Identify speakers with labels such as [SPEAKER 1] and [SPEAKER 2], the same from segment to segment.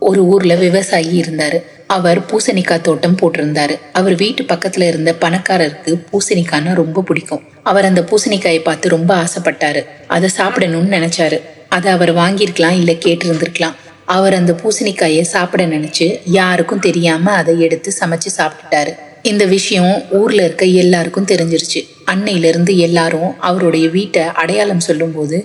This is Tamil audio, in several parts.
[SPEAKER 1] ஒரு ஊர்ல விவசாயி இருந்தாரு. அவர் பூசணிக்காய் தோட்டம் போட்டிருந்தாரு. அவர் வீட்டு பக்கத்துல இருந்த பணக்காரருக்கு பூசணிக்காய்னா ரொம்ப பிடிக்கும். அவர் அந்த பூசணிக்காயை பார்த்து ரொம்ப ஆசைப்பட்டாரு. அதை சாப்பிடணும்னு நினைச்சாரு. அதை அவர் வாங்கியிருக்கலாம், இல்ல கேட்டு இருந்திருக்கலாம். அவர் அந்த பூசணிக்காயை சாப்பிட நினைச்சு யாருக்கும் தெரியாம அதை எடுத்து சமைச்சு சாப்பிட்டுட்டாரு. இந்த விஷயம் ஊர்ல இருக்க எல்லாருக்கும் தெரிஞ்சிருச்சு. அன்னையில இருந்து எல்லாரும் அவருடைய வீட்டை அடையாளம் சொல்லும் போது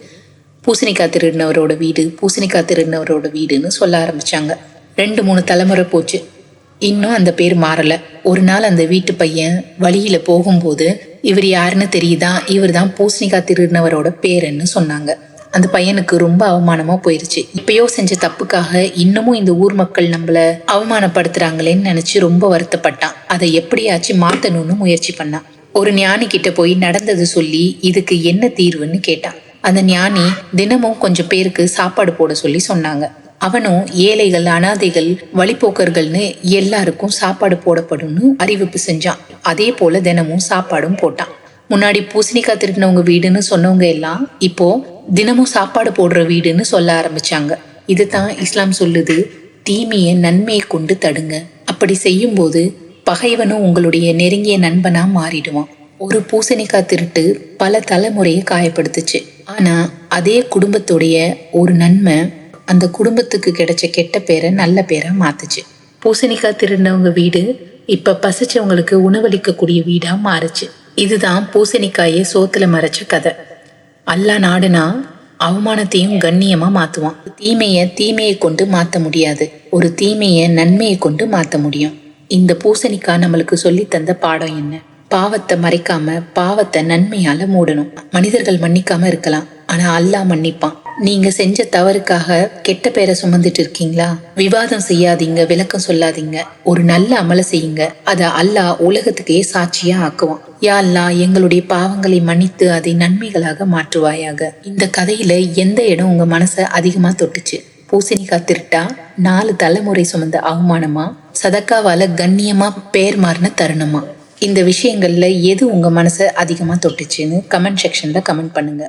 [SPEAKER 1] பூசணிக்காய் திருடினவரோட வீடு, பூசணிக்காய் திருடினவரோட வீடுன்னு சொல்ல ஆரம்பிச்சாங்க. 2-3 தலைமுறை போச்சு. இன்னும் அந்த பேர் மாறல. ஒரு நாள் அந்த வீட்டு பையன் வழியில போகும்போது, இவர் யாருன்னு தெரியுதா, இவர் தான் பூசணிக்காய் திருடினவரோட பேருன்னு சொன்னாங்க. அந்த பையனுக்கு ரொம்ப அவமானமா போயிருச்சு. இப்பயோ செஞ்ச தப்புக்காக இன்னமும் இந்த ஊர் மக்கள் நம்மள அவமானப்படுத்துறாங்களேன்னு நினைச்சு ரொம்ப வருத்தப்பட்டான். அதை எப்படியாச்சும் மாத்தணும்னு முயற்சி பண்ணான். ஒரு ஞானி கிட்ட போய் நடந்தது சொல்லி இதுக்கு என்ன தீர்வுன்னு கேட்டான். அந்த ஞானி தினமும் கொஞ்சம் பேருக்கு சாப்பாடு போட சொல்லி சொன்னாங்க. அவனும் ஏழைகள், அனாதைகள், வழிபோக்கர்கள்னு எல்லாருக்கும் சாப்பாடு போடப்படும்னு அறிவிப்பு செஞ்சான். அதே போல தினமும் சாப்பாடும் போட்டான். முன்னாடி பூசணிக்காய் திருடினவங்க வீடுன்னு சொன்னவங்க எல்லாம் இப்போ தினமும் சாப்பாடு போடுற வீடுன்னு சொல்ல ஆரம்பிச்சாங்க. இதுதான் இஸ்லாம் சொல்லுது, தீமையை நன்மையை கொண்டு தடுங்க. அப்படி செய்யும் போது பகைவனும் உங்களுடைய நெருங்கிய நண்பனா மாறிடுவான். ஒரு பூசணிக்காய் திருட்டு பல தலைமுறையை காயப்படுத்துச்சு. ஆனா அதே குடும்பத்துடைய ஒரு நன்மை அந்த குடும்பத்துக்கு கிடைச்ச கெட்ட பேரை நல்ல பேரை மாத்துச்சு. பூசணிக்காய் திருடினவங்க வீடு இப்ப பசிச்சவங்களுக்கு உணவளிக்கக்கூடிய வீடா மாறுச்சு. இதுதான் பூசணிக்காயை சோத்துல மறைச்ச கதை. அல்லாஹ் நாடுனா அவமானத்தையும் கண்ணியமா மாத்துவான். தீமையை கொண்டு மாத்த முடியாது. ஒரு தீமையை நன்மையை கொண்டு மாத்த முடியும். இந்த பூசணிக்காய் நம்மளுக்கு சொல்லி தந்த பாடம் என்ன? பாவத்தை மறைக்காம பாவத்தை நன்மையால மூடணும். மனிதர்கள் மன்னிக்காம இருக்கலாம், ஆனா அல்லாஹ் மன்னிப்பான். நீங்க செஞ்ச தவறுக்காக கெட்ட பேரை சுமந்துட்டு இருக்கீங்களா? விவாதம் செய்யாதீங்க, விளக்கம் சொல்லாதீங்க. ஒரு நல்ல அமல செய்யுங்க. அத அல்லாஹ் உலகத்துக்கே சாட்சியா ஆக்குவான். யா அல்லாஹ், எங்களுடைய பாவங்களை மன்னித்து அதை நன்மைகளாக மாற்றுவாயாக. இந்த கதையில எந்த இடம் உங்க மனசை அதிகமா தொட்டுச்சு? பூசணிக்காய் திருட்டா, 4 தலைமுறை சுமந்த அவமானமா, சதக்காவால கண்ணியமா பேர் மாறின தருணமா? இந்த விஷயங்கள்ல எது உங்க மனசை அதிகமா தொட்டுச்சுன்னு கமெண்ட் செக்ஷன்ல கமெண்ட் பண்ணுங்க.